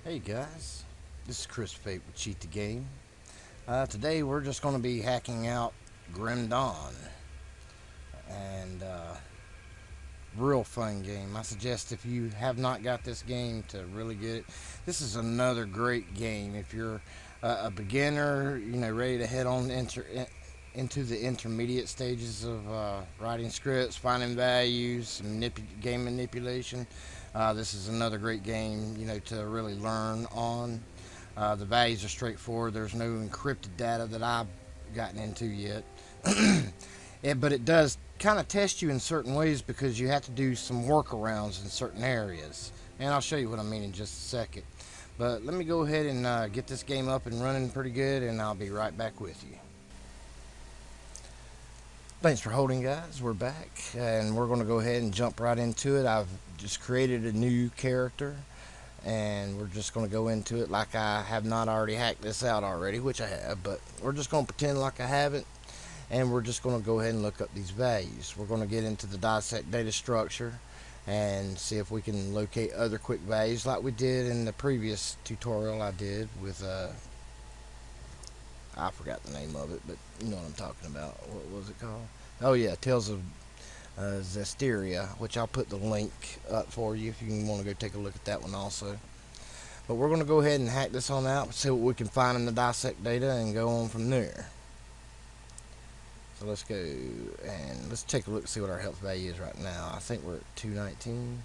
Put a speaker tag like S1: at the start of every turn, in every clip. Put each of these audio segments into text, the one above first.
S1: Hey guys, this is Chris Fate with Cheat the Game. Today we're just going to be hacking out Grim Dawn, and real fun game. I suggest if you have not got this game to really get it. This is another great game if you're a beginner, ready to head on into the intermediate stages of writing scripts, finding values, game manipulation. This is another great game, to really learn on. The values are straightforward. There's no encrypted data that I've gotten into yet. But it does kind of test you in certain ways because you have to do some workarounds in certain areas. And I'll show you what I mean in just a second. But let me go ahead and get this game up and running pretty good, and I'll be right back with you. Thanks for holding, guys. We're back, and we're going to go ahead and jump right into it. I've just created a new character, and we're just going to go into it like I have not already hacked this out already, which I have, but we're just going to pretend like I haven't, and we're just going to go ahead and look up these values. We're going to get into the Dissect Data structure and see if we can locate other quick values like we did in the previous tutorial I did with I forgot the name of it, but you know what I'm talking about. What was it called? Oh yeah, Tales of Zestiria, which I'll put the link up for you if you want to go take a look at that one also. But we're going to go ahead and hack this on out, see what we can find in the Dissect Data, and go on from there. So let's go and let's take a look and see what our health value is right now. I think we're at 219.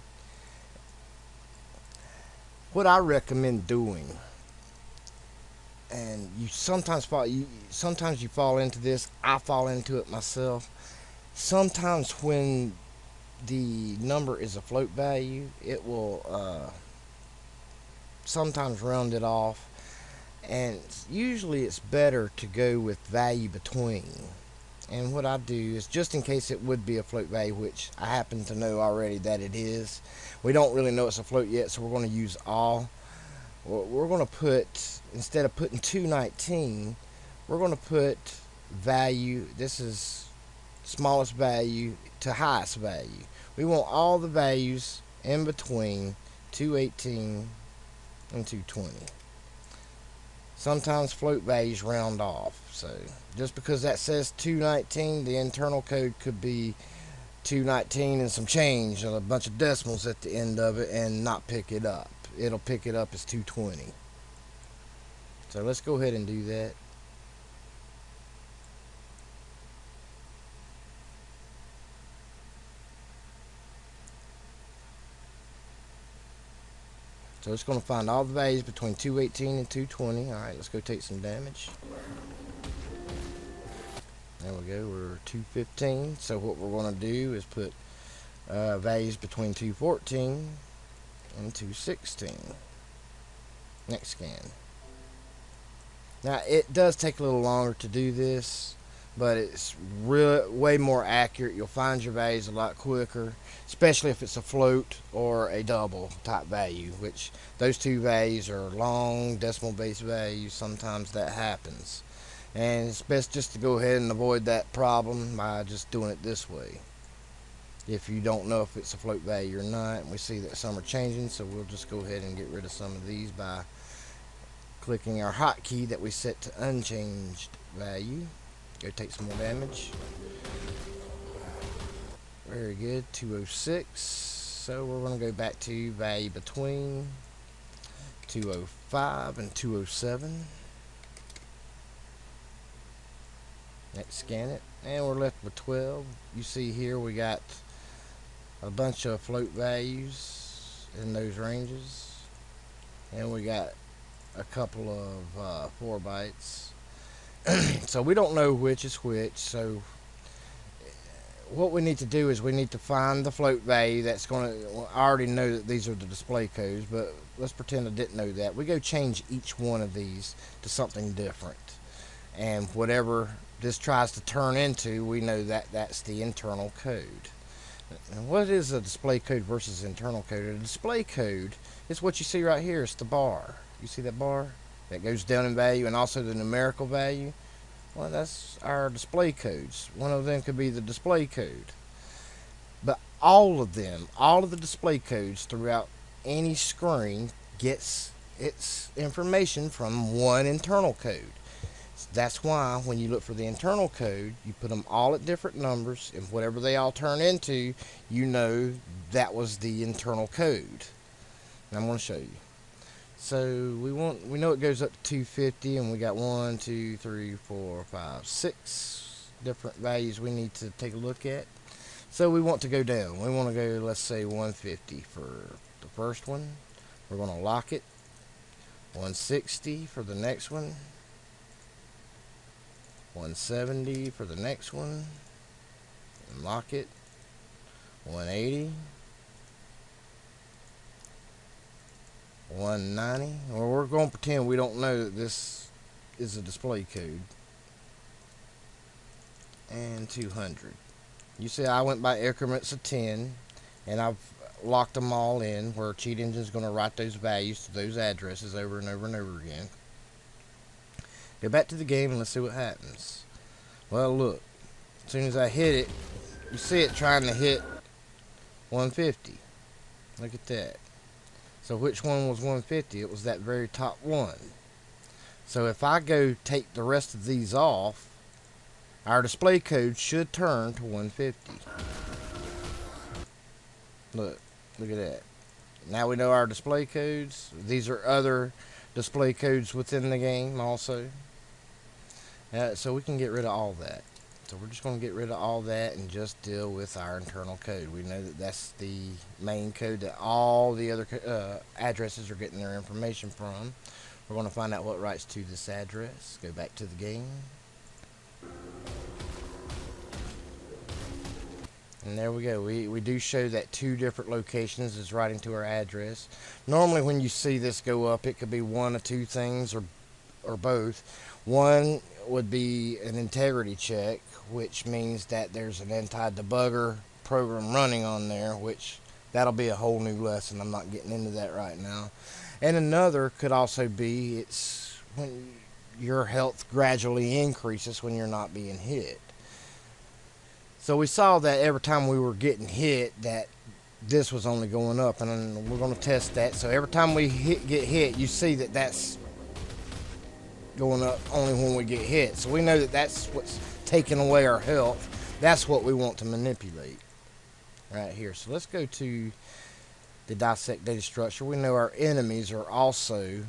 S1: What I recommend doing, and you sometimes fall into this. I fall into it myself. Sometimes when the number is a float value, it will sometimes round it off, and usually it's better to go with value between. And what I do is, just in case it would be a float value, which I happen to know already that it is, we don't really know it's a float yet, so we're going to use all. We're going to put, instead of putting 219, we're going to put value. This is smallest value to highest value. We want all the values in between 218 and 220. Sometimes float values round off, so just because that says 219, the internal code could be 219 and some change and a bunch of decimals at the end of it and not pick it up. It'll pick it up as 220. So let's go ahead and do that. So it's going to find all the values between 218 and 220. Alright, let's go take some damage. There we go, we're 215. So what we're going to do is put values between 214 and 216. Next scan. Now it does take a little longer to do this, but it's way more accurate. You'll find your values a lot quicker, especially if it's a float or a double type value, which those two values are long decimal base values. Sometimes that happens, and it's best just to go ahead and avoid that problem by just doing it this way. If you don't know if it's a float value or not, and we see that some are changing, so we'll just go ahead and get rid of some of these by clicking our hotkey that we set to unchanged value. Go take some more damage. Very good, 206. So we're going to go back to value between 205 and 207. Next scan it, and we're left with 12. You see here we got a bunch of float values in those ranges, and we got a couple of 4 bytes. So we don't know which is which. So what we need to do is we need to find the float value that's going to, well, I already know that these are the display codes, but let's pretend I didn't know that. We go change each one of these to something different, and whatever this tries to turn into, we know that that's the internal code. And what is a display code versus internal code? A display code is what you see right here. It's the bar. You see that bar? That goes down in value, and also the numerical value. Well, that's our display codes. One of them could be the display code. But all of them, all of the display codes throughout any screen gets its information from one internal code. That's why when you look for the internal code, you put them all at different numbers, and whatever they all turn into, you know that was the internal code. And I'm going to show you. So we know it goes up to 250, and we got 1, 2, 3, 4, 5, 6 different values we need to take a look at. So we want to go down. We want to go, let's say 150 for the first one. We're going to lock it. 160 for the next one. 170 for the next one. And lock it. 180. 190. Well, we're going to pretend we don't know that this is a display code. And 200. You see, I went by increments of 10, and I've locked them all in where Cheat Engine is going to write those values to those addresses over and over and over again. Go back to the game and let's see what happens. Well, look, as soon as I hit it, you see it trying to hit 150. Look at that. So which one was 150? It was that very top one. So if I go take the rest of these off, our display code should turn to 150. Look at that. Now we know our display codes. These are other display codes within the game also. So we can get rid of all that. So we're just going to get rid of all that and just deal with our internal code. We know that that's the main code that all the other addresses are getting their information from. We're going to find out what writes to this address. Go back to the game. And there we go. We do show that 2 different locations is writing to our address. Normally when you see this go up, it could be one of 2 things or both. One would be an integrity check, which means that there's an anti-debugger program running on there, which that'll be a whole new lesson. I'm not getting into that right now. And another could also be it's when your health gradually increases when you're not being hit. So we saw that every time we were getting hit, that this was only going up, and we're going to test that. So every time we get hit, you see that that's going up only when we get hit. So we know that that's what's taking away our health. That's what we want to manipulate right here. So let's go to the Dissect Data structure. We know our enemies are also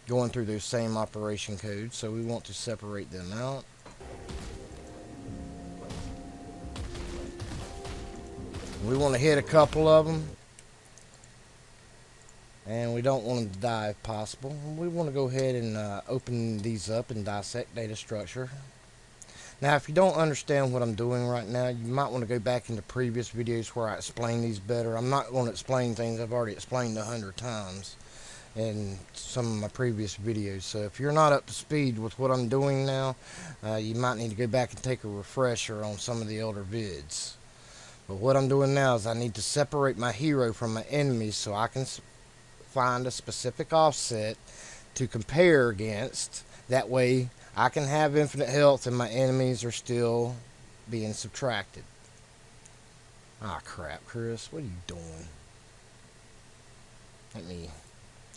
S1: going through those same operation codes, so we want to separate them out. We want to hit a couple of them, and we don't want them to die if possible. We want to go ahead and open these up in Dissect Data structure. Now, if you don't understand what I'm doing right now, you might want to go back into previous videos where I explain these better. I'm not going to explain things I've already explained 100 times in some of my previous videos. So if you're not up to speed with what I'm doing now, you might need to go back and take a refresher on some of the older vids. But what I'm doing now is I need to separate my hero from my enemies so I can find a specific offset to compare against. That way I can have infinite health and my enemies are still being subtracted. Ah, crap, Chris. What are you doing?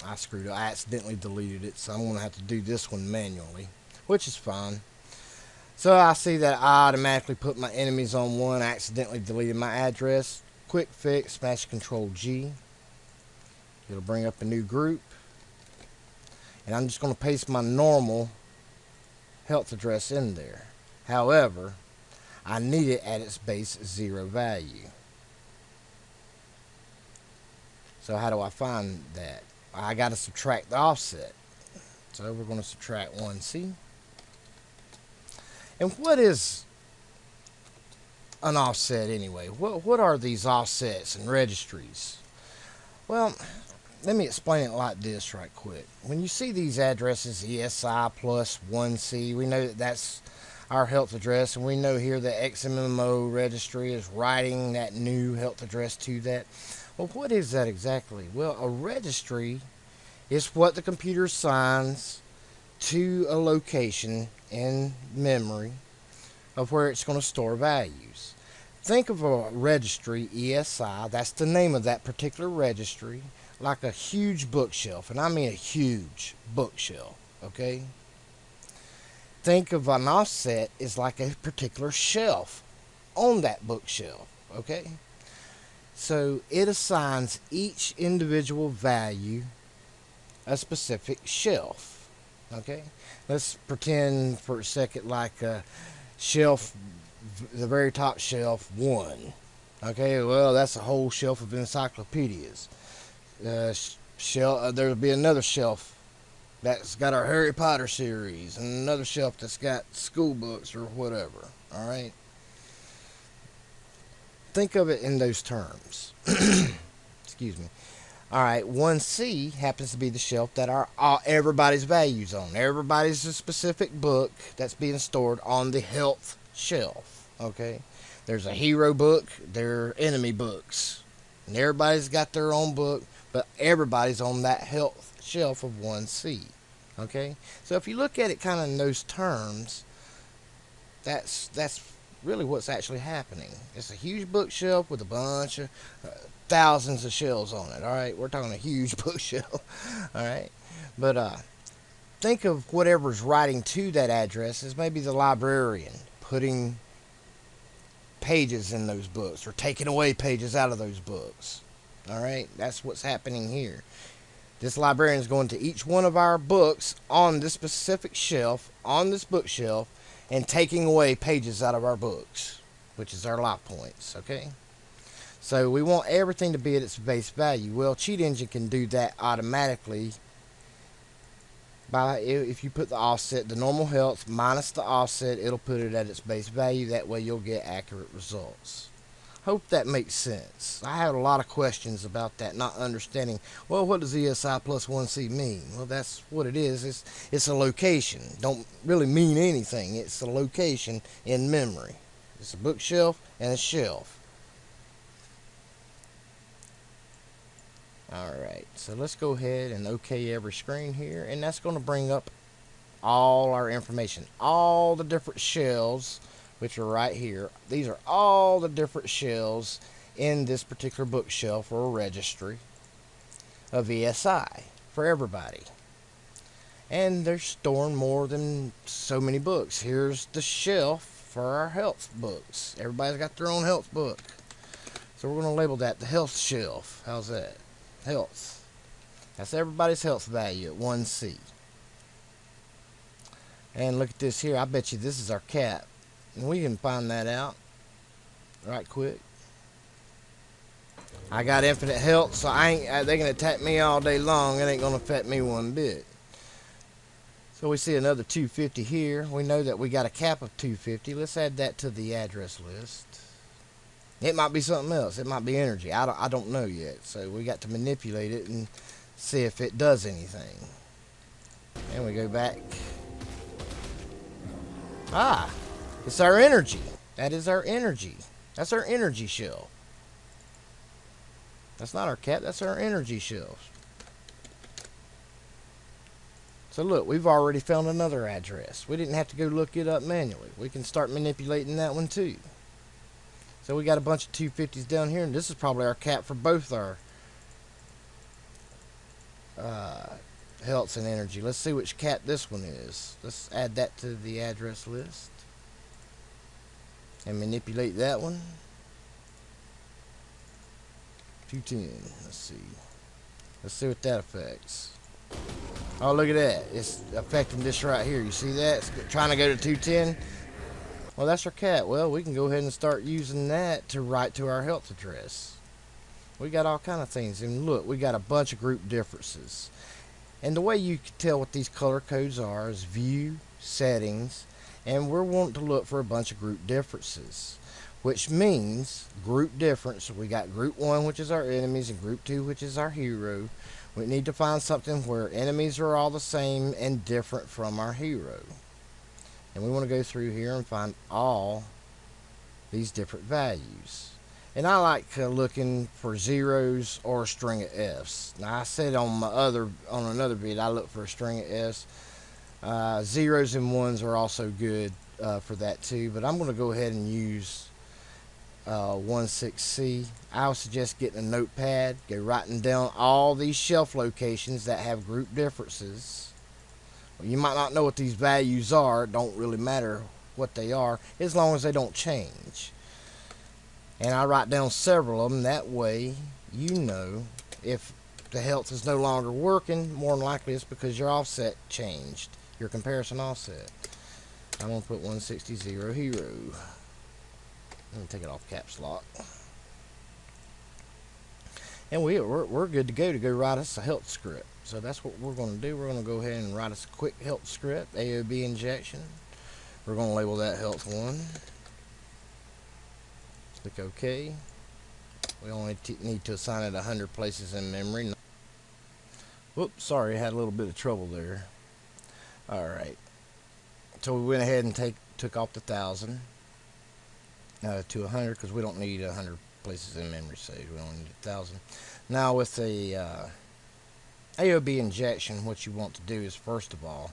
S1: I screwed up. I accidentally deleted it, so I'm going to have to do this one manually, which is fine. So I see that I automatically put my enemies on 1. I accidentally deleted my address. Quick fix, smash Control G. It'll bring up a new group. And I'm just going to paste my normal health address in there. However, I need it at its base 0 value. So how do I find that? I got to subtract the offset. So we're going to subtract 1C. And what is an offset anyway? What are these offsets and registries? Well, let me explain it like this right quick. When you see these addresses, ESI plus 1C, we know that that's our health address, and we know here that XMMO registry is writing that new health address to that. Well, what is that exactly? Well, a registry is what the computer assigns to a location in memory of where it's going to store values. Think of a registry, ESI, that's the name of that particular registry. like a huge bookshelf, and I mean a huge bookshelf, okay? Think of an offset as like a particular shelf on that bookshelf, okay? So it assigns each individual value a specific shelf, okay? Let's pretend for a second like shelf, the very top shelf, 1. Okay, well, that's a whole shelf of encyclopedias. There'll be another shelf that's got our Harry Potter series, and another shelf that's got school books or whatever. All right. Think of it in those terms. Excuse me. All right, 1C happens to be the shelf that everybody's values on. Everybody's a specific book that's being stored on the health shelf. Okay, there's a hero book, there are enemy books, and everybody's got their own book, but everybody's on that health shelf of 1C. Okay, so if you look at it kind of in those terms, that's really what's actually happening. It's a huge bookshelf with a bunch of thousands of shelves on it. All right, we're talking a huge bookshelf. All right, but think of whatever's writing to that address as maybe the librarian putting pages in those books or taking away pages out of those books. All right, that's what's happening here. This librarian is going to each one of our books on this specific shelf, on this bookshelf, and taking away pages out of our books, which is our life points, okay? So we want everything to be at its base value. Well, Cheat Engine can do that automatically by, if you put the offset, the normal health minus the offset, it'll put it at its base value. That way you'll get accurate results. Hope that makes sense. I had a lot of questions about that, not understanding, well, what does ESI plus 1C mean? Well, that's what it is. It's a location. Don't really mean anything. It's a location in memory. It's a bookshelf and a shelf. Alright, so let's go ahead and OK every screen here, and that's going to bring up all our information, all the different shelves, which are right here. These are all the different shelves in this particular bookshelf or registry of ESI for everybody. And they're storing more than so many books. Here's the shelf for our health books. Everybody's got their own health book. So we're going to label that the health shelf. How's that? Health. That's everybody's health value at 1C. And look at this here. I bet you this is our cat. And we can find that out right quick. I got infinite health, so they can attack me all day long. It ain't going to affect me one bit. So we see another 250 here. We know that we got a cap of 250. Let's add that to the address list. It might be something else. It might be energy. I don't know yet. So we got to manipulate it and see if it does anything. And we go back. Ah, it's our energy. That is our energy. That's our energy shelf. That's not our cap. That's our energy shelf. So look, we've already found another address. We didn't have to go look it up manually. We can start manipulating that one too. So we got a bunch of 250s down here, and this is probably our cap for both our health and energy. Let's see which cap this one is. Let's add that to the address list and manipulate that one. 210. Let's see what that affects. Oh, look at that. It's affecting this right here. You see that? It's trying to go to 210. Well, that's our cat. Well, we can go ahead and start using that to write to our health address. We got all kind of things. And look, we got a bunch of group differences. And the way you can tell what these color codes are is view, settings, and we're wanting to look for a bunch of group differences, which means group difference. We got group 1, which is our enemies, and group 2, which is our hero. We need to find something where enemies are all the same and different from our hero. And we want to go through here and find all these different values. And I like looking for zeros or a string of F's. Now I said on another video, I look for a string of F's. Zeros and ones are also good for that too. But I'm going to go ahead and use 16C, I would suggest getting a notepad, go writing down all these shelf locations that have group differences. You might not know what these values are. It don't really matter what they are as long as they don't change. And I write down several of them. That way you know if the health is no longer working, more than likely it's because your offset changed, your comparison offset. I'm going to put 160 hero. Let me take it off caps lock. And we're good to go write us a health script. So that's what we're going to do. We're going to go ahead and write us a quick health script, AOB injection. We're going to label that health 1. Click OK. We only need to assign it 100 places in memory. Whoops, sorry, I had a little bit of trouble there. Alright. So we went ahead and took off the 1,000 to 100 because we don't need 100 places in memory saved. We only need 1,000. Now with the AOB injection, what you want to do is, first of all,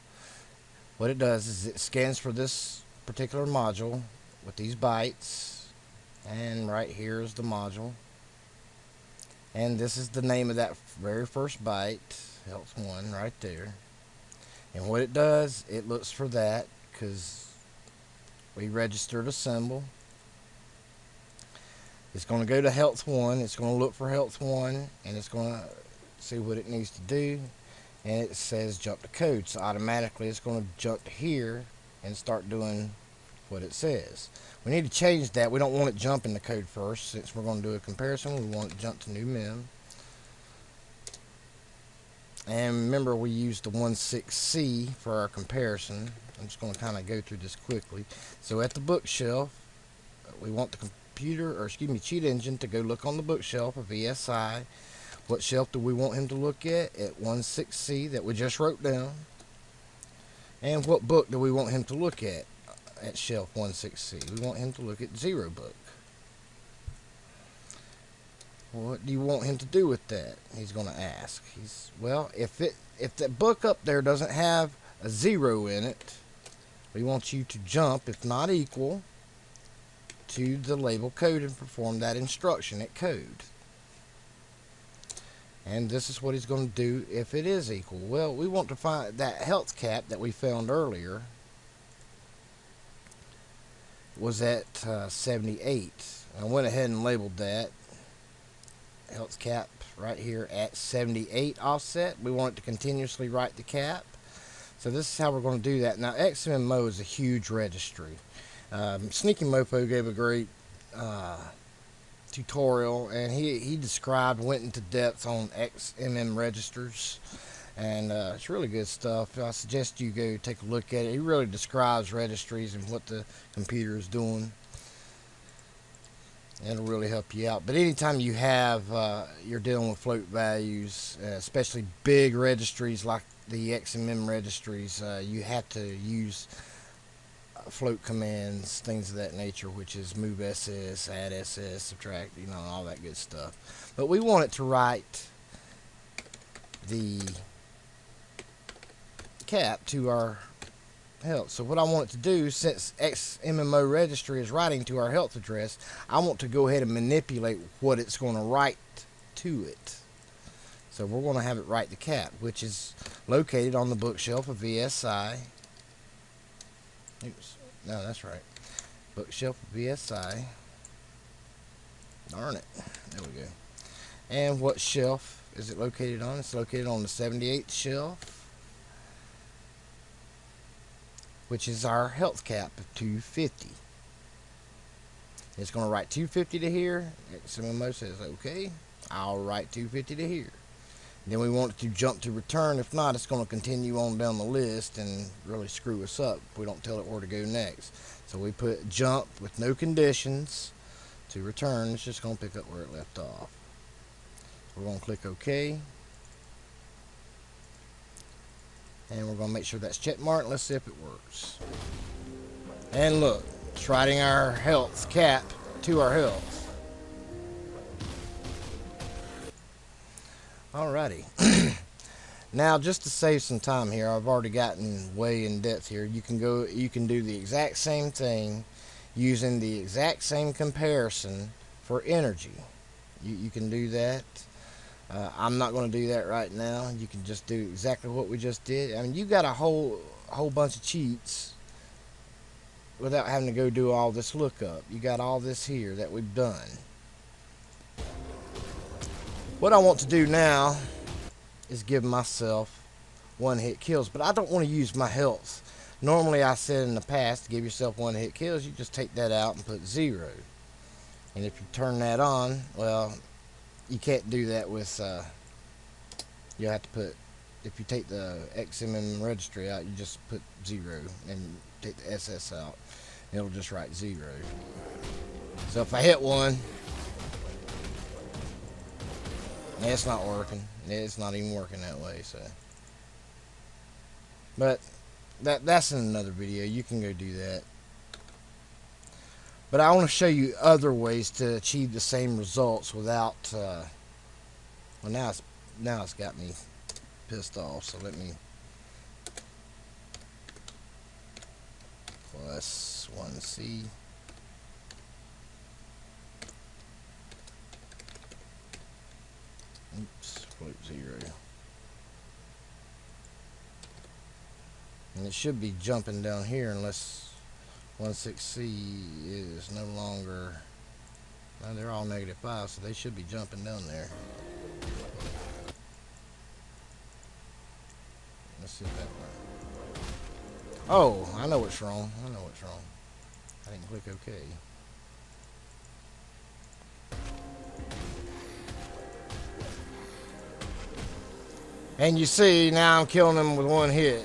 S1: what it does is it scans for this particular module with these bytes, and right here is the module, and this is the name of that very first byte, health 1 right there. And what it does, it looks for that because we registered a symbol. It's going to go to health 1, it's going to look for health 1, and it's going to see what it needs to do, and it says jump to code, so automatically it's going to jump to here and start doing what it says. We need to change that. We don't want it jumping the code first. Since we're going to do a comparison, we want it to jump to new mem. And remember, we used the 16C for our comparison. I'm just going to kind of go through this quickly. So at the bookshelf, we want the cheat engine to go look on the bookshelf of ESI. What shelf do we want him to look at 16C that we just wrote down? And what book do we want him to look at shelf 16C? We want him to look at 0 book. What do you want him to do with that? He's going to ask. Well, if the book up there doesn't have a 0 in it, we want you to jump, if not equal, to the label code and perform that instruction at code. And this is what he's going to do if it is equal. Well, we want to find that health cap that we found earlier was at 78. I went ahead and labeled that health cap right here at 78 offset. We want it to continuously write the cap. So this is how we're going to do that. Now XMMO is a huge registry. Sneaky Mofo gave a great tutorial, and he went into depth on XMM registers, and it's really good stuff. I suggest you go take a look at it. He really describes registries and what the computer is doing. It'll really help you out. But anytime you have you're dealing with float values, especially big registries like the XMM registries, you have to use float commands, things of that nature, which is move SS, add SS, subtract, all that good stuff. But we want it to write the cap to our health. So what I want it to do, since XMMO registry is writing to our health address, I want to go ahead and manipulate what it's going to write to it. So we're going to have it write the cap, which is located on the bookshelf of VSI. Oops. No, that's right. Bookshelf of VSI. Darn it. There we go. And what shelf is it located on? It's located on the 78th shelf, which is our health cap of 250. It's going to write 250 to here. XMMO says, okay, I'll write 250 to here. Then we want it to jump to return. If not, it's going to continue on down the list and really screw us up if we don't tell it where to go next. So we put jump with no conditions to return. It's just going to pick up where it left off. We're going to click OK. And we're going to make sure that's check marked. Let's see if it works. And look, it's writing our health cap to our health. Alrighty. Now, just to save some time here, I've already gotten way in depth here. You can do the exact same thing using the exact same comparison for energy. You can do that. I'm not going to do that right now. You can just do exactly what we just did. I mean, you got a whole bunch of cheats without having to go do all this lookup. You got all this here that we've done. What I want to do now is give myself one-hit kills, but I don't want to use my health. Normally, I said in the past, to give yourself one-hit kills, you just take that out and put 0. And if you turn that on, well, you can't do that with, you'll have to put, if you take the XMM registry out, you just put 0 and take the SS out. It'll just write 0. So if I hit one, it's not working. It's not even working that way. So, but that's in another video. You can go do that. But I want to show you other ways to achieve the same results without. Well, now it's got me pissed off. So let me plus 1C. Oops, float 0. And it should be jumping down here unless 16C is no longer. Well, they're all -5, so they should be jumping down there. Let's see if that works. Oh, I know what's wrong. I didn't click OK. And you see, now I'm killing them with one hit.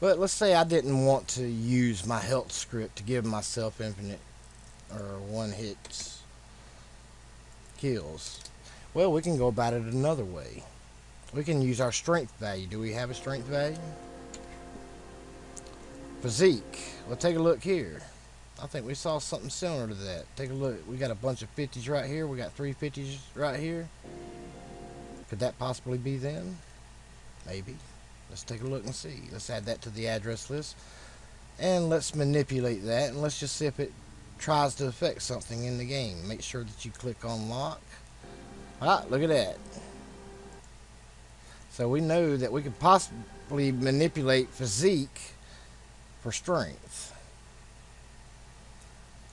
S1: But let's say I didn't want to use my health script to give myself infinite or one-hit kills. Well, we can go about it another way. We can use our strength value. Do we have a strength value? Physique. Well, take a look here. I think we saw something similar to that. Take a look. We got a bunch of 50s right here. We got 3 50s right here. Could that possibly be them? Maybe. Let's take a look and see. Let's add that to the address list. And let's manipulate that. And let's just see if it tries to affect something in the game. Make sure that you click on lock. Ah, look at that. So we know that we could possibly manipulate physique for strength.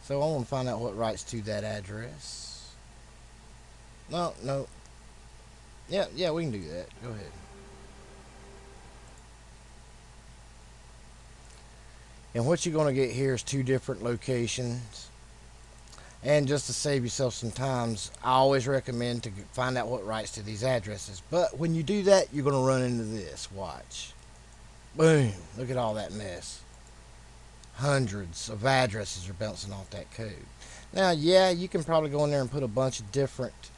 S1: So I want to find out what writes to that address. No. Yeah, we can do that. Go ahead. And what you're going to get here is 2 different locations. And just to save yourself some time, I always recommend to find out what writes to these addresses. But when you do that, you're going to run into this. Watch. Boom. Look at all that mess. Hundreds of addresses are bouncing off that code. Now, yeah, you can probably go in there and put a bunch of different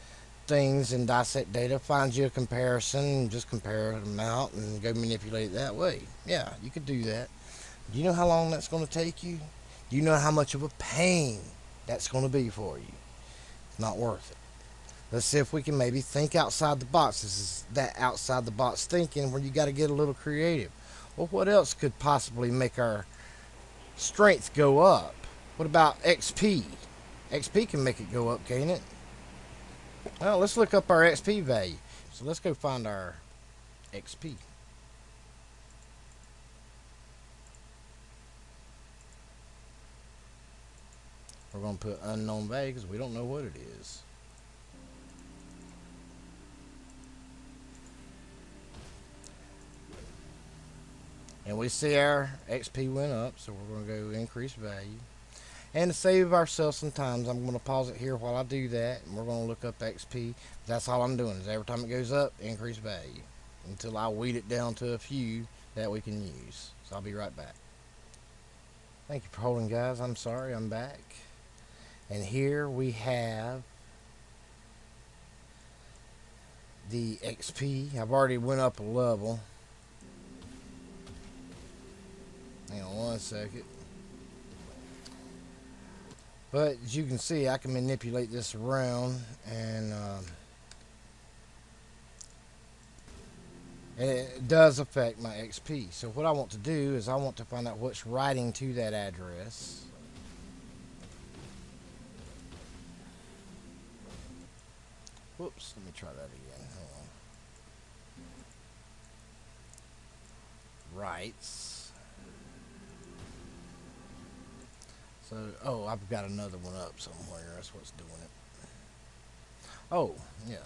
S1: things in Dissect Data, find you a comparison, just compare them out and go manipulate it that way. Yeah, you could do that. Do you know how long that's going to take you? Do you know how much of a pain that's going to be for you? It's not worth it. Let's see if we can maybe think outside the box. This is that outside the box thinking where you got to get a little creative. Well, what else could possibly make our strength go up? What about XP? XP can make it go up, can't it? Well, let's look up our XP value. So let's go find our XP. We're going to put unknown value because we don't know what it is. And we see our XP went up, so we're going to go increase value. And to save ourselves some time, I'm going to pause it here while I do that, and we're going to look up XP. That's all I'm doing is every time it goes up, increase value until I weed it down to a few that we can use. So I'll be right back. Thank you for holding, guys. I'm sorry, I'm back. And here we have the XP. I've already went up a level. Hang on one second. But as you can see, I can manipulate this around, and And it does affect my XP. So what I want to do is I want to find out what's writing to that address. Whoops, let me try that again. Hold on. Writes. So, oh, I've got another one up somewhere. That's what's doing it. Oh, yeah.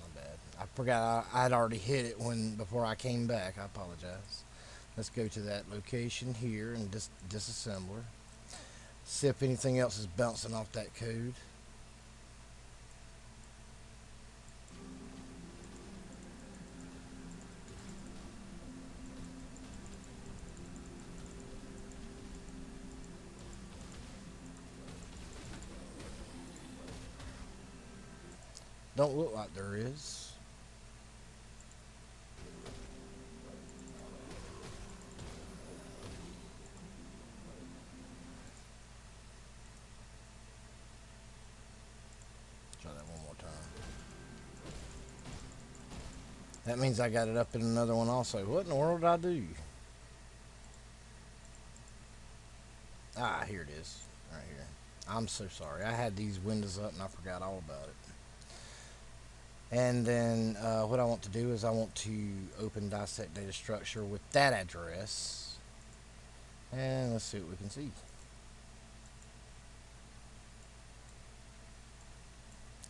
S1: My bad. I forgot I'd already hit it before I came back. I apologize. Let's go to that location here and disassembler. See if anything else is bouncing off that code. Don't look like there is. Try that one more time. That means I got it up in another one also. What in the world did I do? Ah, here it is. Right here. I'm so sorry. I had these windows up and I forgot all about it. And then what I want to do is I want to open Dissect Data Structure with that address. And let's see what we can see.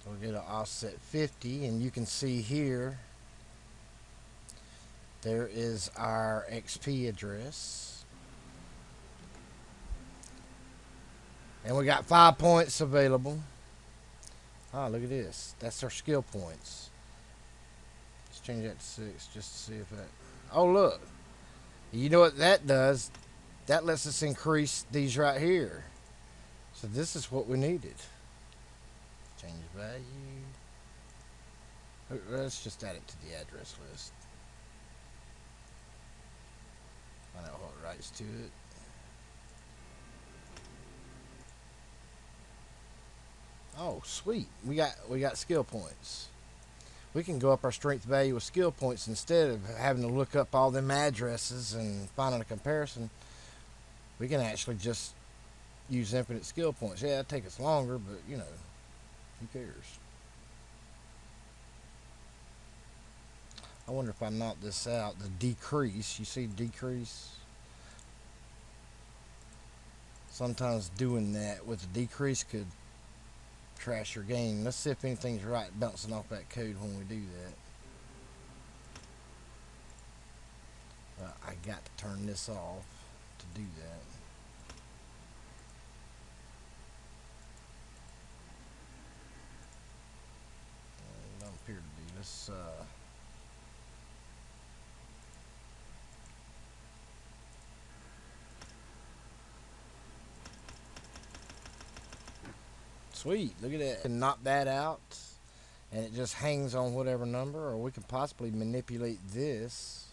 S1: We'll get an offset 50, and you can see here there is our XP address. And we got 5 points available. Ah, look at this. That's our skill points. Let's change that to 6 just to see if that... Oh, look. You know what that does? That lets us increase these right here. So this is what we needed. Change value. Let's just add it to the address list. Find out what writes to it. Oh, sweet. We got skill points. We can go up our strength value with skill points instead of having to look up all them addresses and finding a comparison. We can actually just use infinite skill points. Yeah, it'll take us longer, but you know, who cares? I wonder if I knock this out, the decrease. You see decrease? Sometimes doing that with a decrease could trash your game. Let's see if anything's right bouncing off that code when we do that. I got to turn this off to do that. It don't appear to be. Let's sweet, look at that. And knock that out and it just hangs on whatever number, or we could possibly manipulate this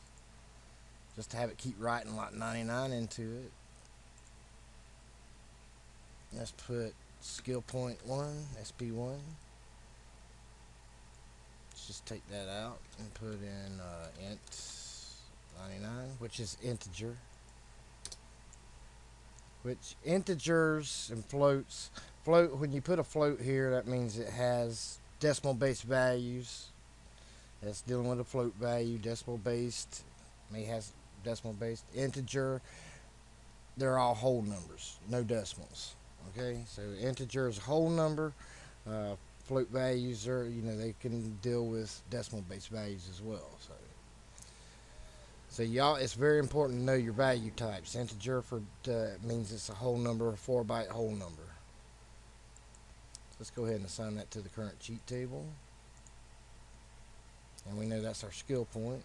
S1: just to have it keep writing like 99 into it. Let's put skill point 1, SP1. Let's just take that out and put in int 99, which is integer. Which integers and floats, when you put a float here, that means it has decimal based values. That's dealing with a float value. Decimal based may has decimal based. Integer, they're all whole numbers, no decimals. Okay, so integer is a whole number. Float values are, they can deal with decimal based values as well. So y'all, it's very important to know your value types. Integer means it's a whole number, a 4-byte whole number. Let's go ahead and assign that to the current cheat table. And we know that's our skill point.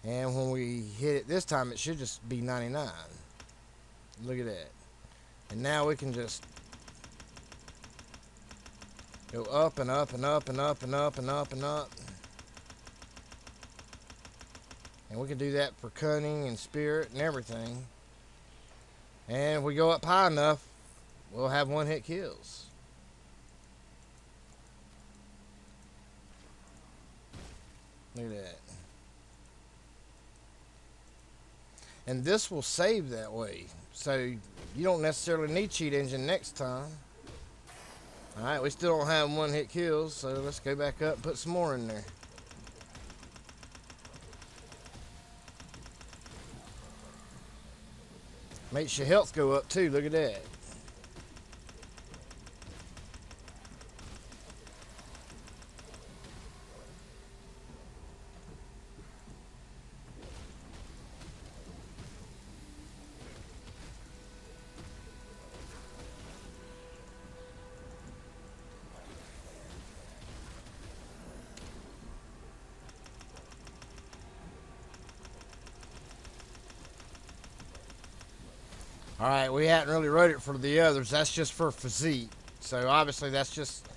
S1: And when we hit it this time, it should just be 99. Look at that. And now we can just go up and up and up and up and up and up and up. And we can do that for cunning and spirit and everything. And if we go up high enough, we'll have one-hit kills. Look at that. And this will save that way. So you don't necessarily need cheat engine next time. Alright, we still don't have one hit kills, so let's go back up and put some more in there. Makes your health go up too, look at that. Alright, we hadn't really wrote it for the others. That's just for physique. So obviously that's just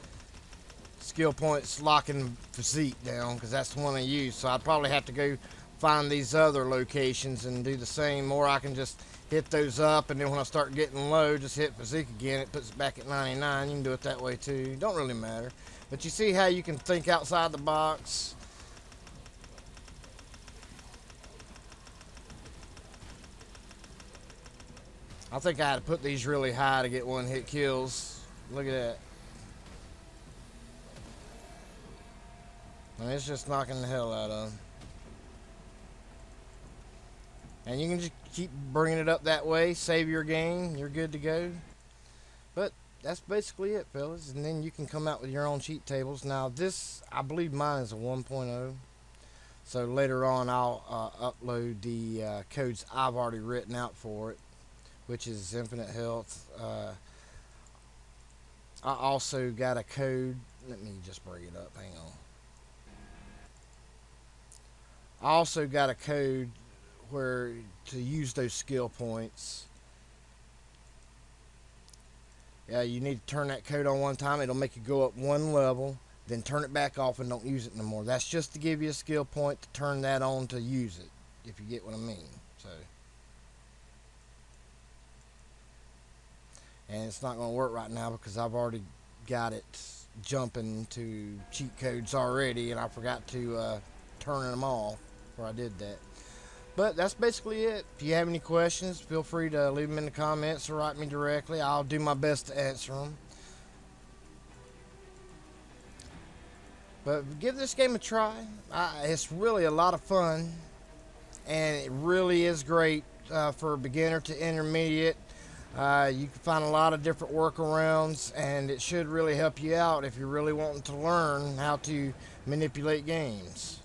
S1: skill points locking physique down, because that's the one I use. So I'd probably have to go find these other locations and do the same, or I can just hit those up, and then when I start getting low, just hit physique again. It puts it back at 99. You can do it that way too. Don't really matter. But you see how you can think outside the box. I think I had to put these really high to get one hit kills. Look at that. And it's just knocking the hell out of them. And you can just keep bringing it up that way. Save your game. You're good to go. But that's basically it, fellas. And then you can come out with your own cheat tables. Now this, I believe mine is a 1.0. So later on I'll upload the codes I've already written out for it, which is infinite health. I also got a code. Let me just bring it up. Hang on. I also got a code where to use those skill points. Yeah, you need to turn that code on one time. It'll make you go up one level, then turn it back off and don't use it no more. That's just to give you a skill point to turn that on to use it, if you get what I mean. So, and it's not going to work right now because I've already got it jumping to cheat codes already, and I forgot to turn them off before I did that. But that's basically it. If you have any questions, feel free to leave them in the comments or write me directly. I'll do my best to answer them. But give this game a try. It's really a lot of fun, and it really is great for beginner to intermediate. You can find a lot of different workarounds, and it should really help you out if you're really wanting to learn how to manipulate games.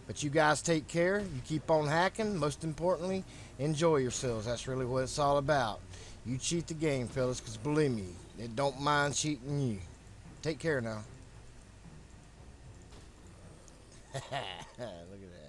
S1: But you guys take care. You keep on hacking. Most importantly, enjoy yourselves. That's really what it's all about. You cheat the game, fellas, because believe me, it don't mind cheating you. Take care now. Look at that.